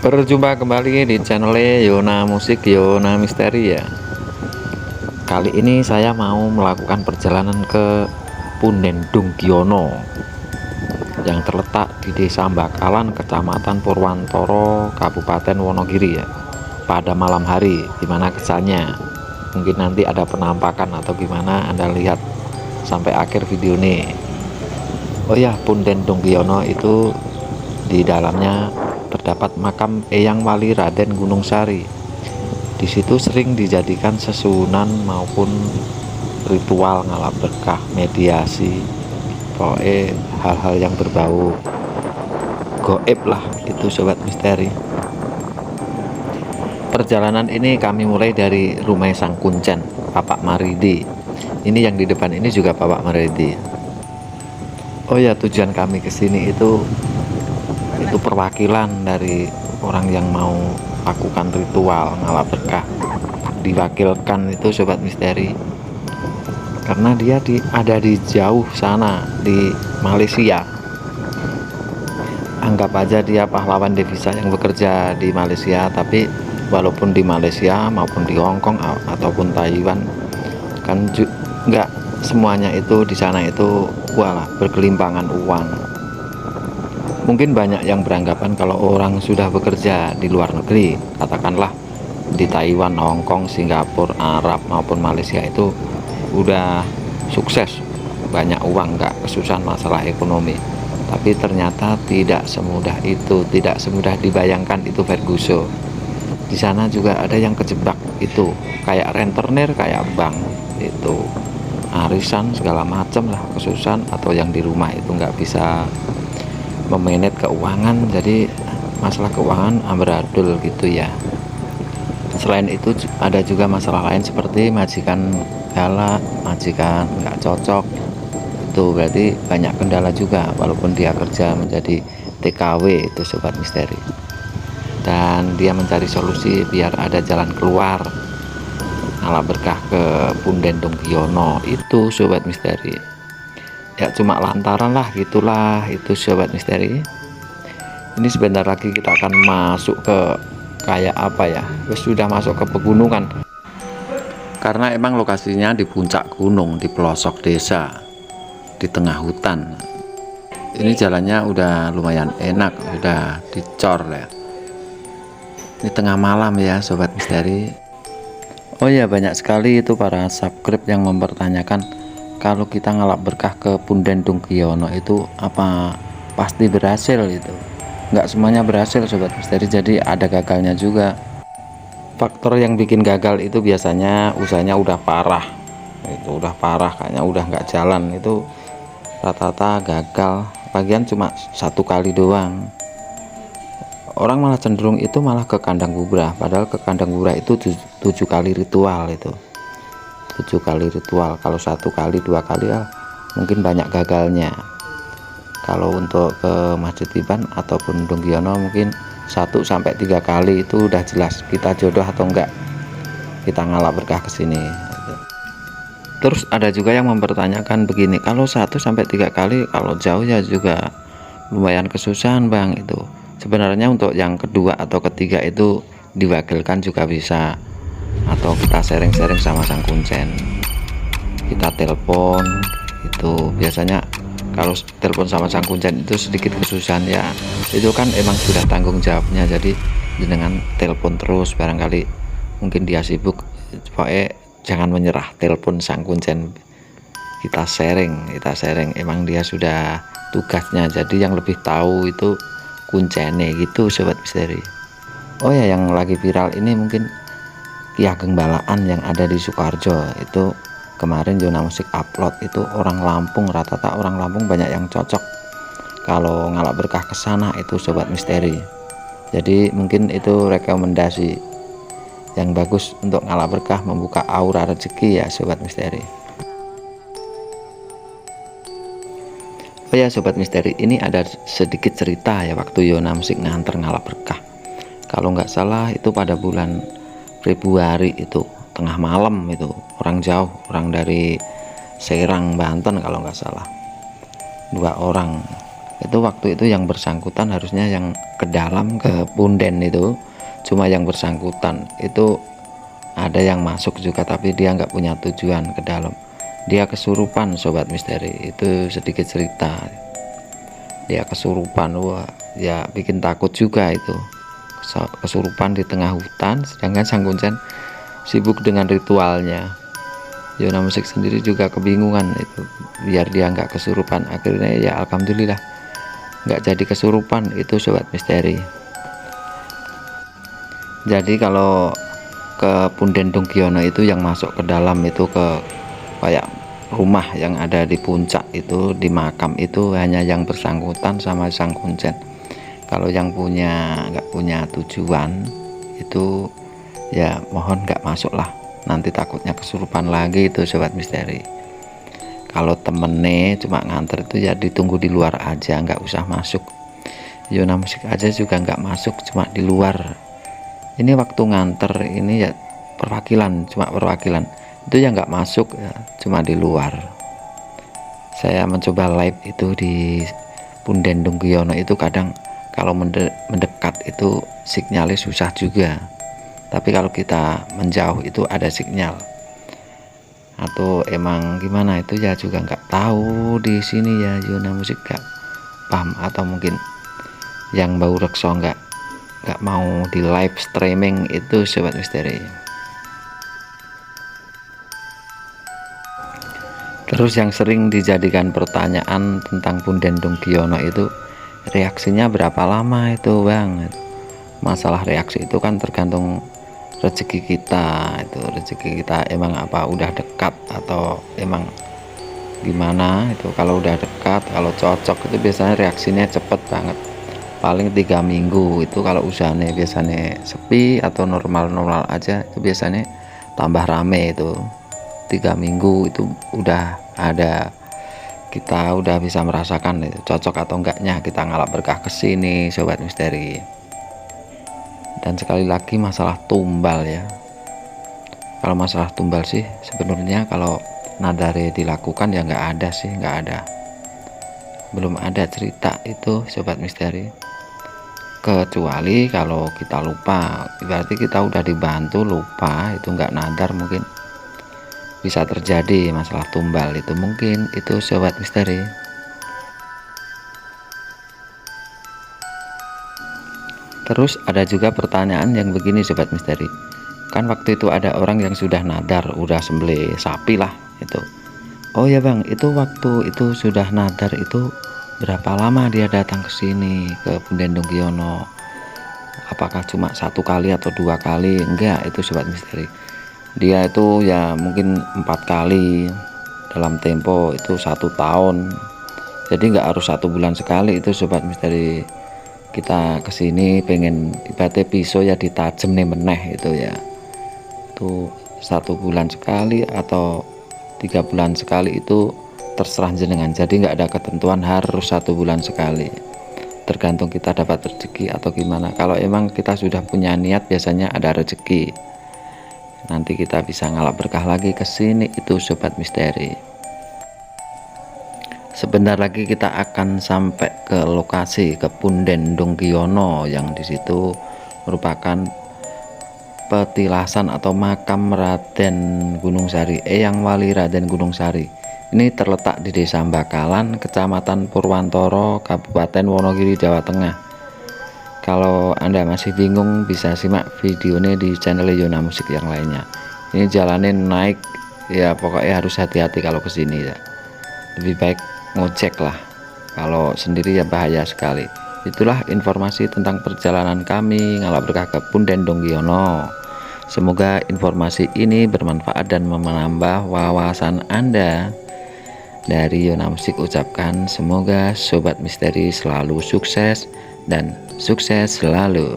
Berjumpa kembali di channel Yona Musik Yona Misteri ya. Kali ini saya mau melakukan perjalanan ke Punden Dungkiono yang terletak di Desa Bakalan, Kecamatan Purwantoro, Kabupaten Wonogiri ya. Pada malam hari, gimana kesannya? Mungkin nanti ada penampakan atau gimana, Anda lihat sampai akhir video nih. Oh ya, Punden Dungkiono itu di dalamnya terdapat makam Eyang Wali Raden Gunung Sari. Di situ sering dijadikan sesunan maupun ritual ngalap berkah, mediasi, pokoknya hal-hal yang berbau goib lah itu sobat misteri. Perjalanan ini kami mulai dari Rumah Sang Kuncen, Bapak Maridi. Ini yang di depan ini juga Bapak Maridi. Oh ya, tujuan kami ke sini itu perwakilan dari orang yang mau lakukan ritual ngalap berkah, diwakilkan itu sobat misteri, karena dia ada di jauh sana di Malaysia. Anggap aja dia pahlawan devisa yang bekerja di Malaysia, tapi walaupun di Malaysia maupun di Hong Kong ataupun Taiwan kan nggak semuanya itu di sana itu walah berkelimpangan uang. Mungkin banyak yang beranggapan kalau orang sudah bekerja di luar negeri, katakanlah di Taiwan, Hong Kong, Singapura, Arab maupun Malaysia itu udah sukses, banyak uang, nggak kesusahan masalah ekonomi. Tapi ternyata tidak semudah itu, tidak semudah dibayangkan itu Ferguson. Di sana juga ada yang kejebak itu, kayak rentenir, kayak bank itu, arisan segala macam lah, kesusahan, atau yang di rumah itu nggak bisa memanage keuangan, jadi masalah keuangan amburadul gitu ya. Selain itu ada juga masalah lain seperti majikan galak, majikan nggak cocok, itu berarti banyak kendala juga walaupun dia kerja menjadi TKW itu sobat misteri, dan dia mencari solusi biar ada jalan keluar ngalap berkah ke Punden Dungkiono itu sobat misteri. Ya cuma lantaran lah gitulah itu sobat misteri. Ini sebentar lagi kita akan masuk ke kayak apa ya, sudah masuk ke pegunungan, karena emang lokasinya di puncak gunung, di pelosok desa, di tengah hutan. Ini jalannya udah lumayan enak, udah dicor ya. Ini tengah malam ya sobat misteri. Oh ya, banyak sekali itu para subscribe yang mempertanyakan kalau kita ngalap berkah ke Punden Dungkiono itu apa pasti berhasil. Itu nggak semuanya berhasil sobat misteri, jadi ada gagalnya juga. Faktor yang bikin gagal itu biasanya usahanya udah parah, itu udah parah kayaknya udah nggak jalan, itu rata-rata gagal. Bagian cuma satu kali doang, orang malah cenderung itu malah ke kandang kuburan, padahal ke kandang kuburan itu 7 kali ritual itu 7 kali ritual. Kalau 1 kali 2 kali ya mungkin banyak gagalnya. Kalau untuk ke Masjid Tiban ataupun Dungkiono mungkin 1 sampai 3 kali itu udah jelas kita jodoh atau enggak kita ngalap berkah ke sini. Terus ada juga yang mempertanyakan begini, kalau 1 sampai 3 kali kalau jauh ya juga lumayan kesusahan bang. Itu sebenarnya untuk yang kedua atau ketiga itu diwakilkan juga bisa, atau kita sharing-sharing sama Sang Kuncen, kita telepon. Itu biasanya kalau telepon sama Sang Kuncen itu sedikit kesusahan ya, itu kan emang sudah tanggung jawabnya, jadi dengan telepon terus, barangkali mungkin dia sibuk, pokoknya jangan menyerah, telepon Sang Kuncen, kita sharing, emang dia sudah tugasnya, jadi yang lebih tahu itu Kuncene gitu sobat misteri. Oh ya, yang lagi viral ini mungkin Ki Ageng Balaan yang ada di Sukoharjo itu, kemarin Yona Musik upload itu orang Lampung, rata-rata orang Lampung banyak yang cocok kalau ngalap berkah ke sana itu sobat misteri. Jadi mungkin itu rekomendasi yang bagus untuk ngalap berkah, membuka aura rezeki ya sobat misteri. Oh ya sobat misteri, ini ada sedikit cerita ya waktu Yona Musik nganter ngalap berkah. Kalau nggak salah itu pada bulan Februari itu tengah malam, itu orang jauh, orang dari Serang Banten kalau nggak salah, 2 orang Itu waktu itu yang bersangkutan harusnya yang ke dalam ke punden itu, cuma yang bersangkutan itu ada yang masuk juga tapi dia nggak punya tujuan ke dalam, dia kesurupan sobat misteri. Itu sedikit cerita, dia kesurupan. Wah ya bikin takut juga itu, kesurupan di tengah hutan sedangkan sang kuncen sibuk dengan ritualnya. Yona Musik sendiri juga kebingungan itu biar dia nggak kesurupan. Akhirnya ya alhamdulillah nggak jadi kesurupan itu sobat misteri. Jadi kalau ke Punden Dongkiono itu yang masuk ke dalam itu ke kayak rumah yang ada di puncak itu, di makam itu hanya yang bersangkutan sama sang kuncen. Kalau yang nggak punya tujuan itu ya mohon nggak masuk lah, nanti takutnya kesurupan lagi itu sobat misteri. Kalau temennya cuma nganter itu ya ditunggu di luar aja, nggak usah masuk. Yona Musik aja juga nggak masuk, cuma di luar. Ini waktu nganter ini ya perwakilan, cuma perwakilan itu ya nggak masuk ya, cuma di luar. Saya mencoba live itu di Punden Dongkiono itu kadang kalau mendekat itu sinyalnya susah juga, tapi kalau kita menjauh itu ada sinyal. Atau emang gimana itu ya juga nggak tahu di sini ya. Yona Musik gak paham, atau mungkin yang bau rekso nggak mau di live streaming itu sobat misteri. Terus yang sering dijadikan pertanyaan tentang Punden Dongkiono itu reaksinya berapa lama itu bang. Masalah reaksi itu kan tergantung rezeki kita, itu rezeki kita emang apa udah dekat atau emang gimana itu. Kalau udah dekat, kalau cocok itu biasanya reaksinya cepet banget, paling 3 minggu itu. Kalau usahanya biasanya sepi atau normal-normal aja itu biasanya tambah rame itu 3 minggu itu udah ada, kita udah bisa merasakan itu cocok atau enggaknya kita ngalap berkah ke sini sobat misteri. Dan sekali lagi masalah tumbal ya, kalau masalah tumbal sih sebenarnya kalau nadare dilakukan ya nggak ada sih, nggak ada, belum ada cerita itu sobat misteri. Kecuali kalau kita lupa, berarti kita udah dibantu lupa itu nggak nadar, mungkin bisa terjadi masalah tumbal itu, mungkin itu sobat misteri. Terus ada juga pertanyaan yang begini sobat misteri, kan waktu itu ada orang yang sudah nadar, udah sembelih sapi lah itu. Oh ya bang, itu waktu itu sudah nadar itu berapa lama dia datang ke sini ke Punden Dongkiono? Apakah cuma 1 kali atau 2 kali? Enggak itu sobat misteri, dia itu ya mungkin 4 kali dalam tempo itu 1 tahun. Jadi nggak harus 1 bulan sekali itu sobat misteri. Kita kesini pengen ibaratnya pisau ya ditajem nih meneh itu ya, itu 1 bulan sekali atau 3 bulan sekali itu terserah jenengan. Jadi nggak ada ketentuan harus 1 bulan sekali, tergantung kita dapat rezeki atau gimana. Kalau emang kita sudah punya niat biasanya ada rezeki, nanti kita bisa ngalap berkah lagi ke sini itu sobat misteri. Sebentar lagi kita akan sampai ke lokasi ke Punden Dongkiono yang disitu merupakan petilasan atau makam Raden Gunung Sari, Eyang Wali Raden Gunung Sari. Ini terletak di Desa Bakalan, Kecamatan Purwantoro, Kabupaten Wonogiri, Jawa Tengah. Kalau Anda masih bingung bisa simak videonya di channel Yona Musik yang lainnya. Ini jalannya naik ya, pokoknya harus hati-hati kalau kesini ya. Lebih baik ngecek lah, kalau sendiri ya bahaya sekali. Itulah informasi tentang perjalanan kami ngalap berkah ke Punden Dongkiono. Semoga informasi ini bermanfaat dan menambah wawasan Anda. Dari Yona Musik ucapkan semoga sobat misteri selalu sukses dan sukses selalu.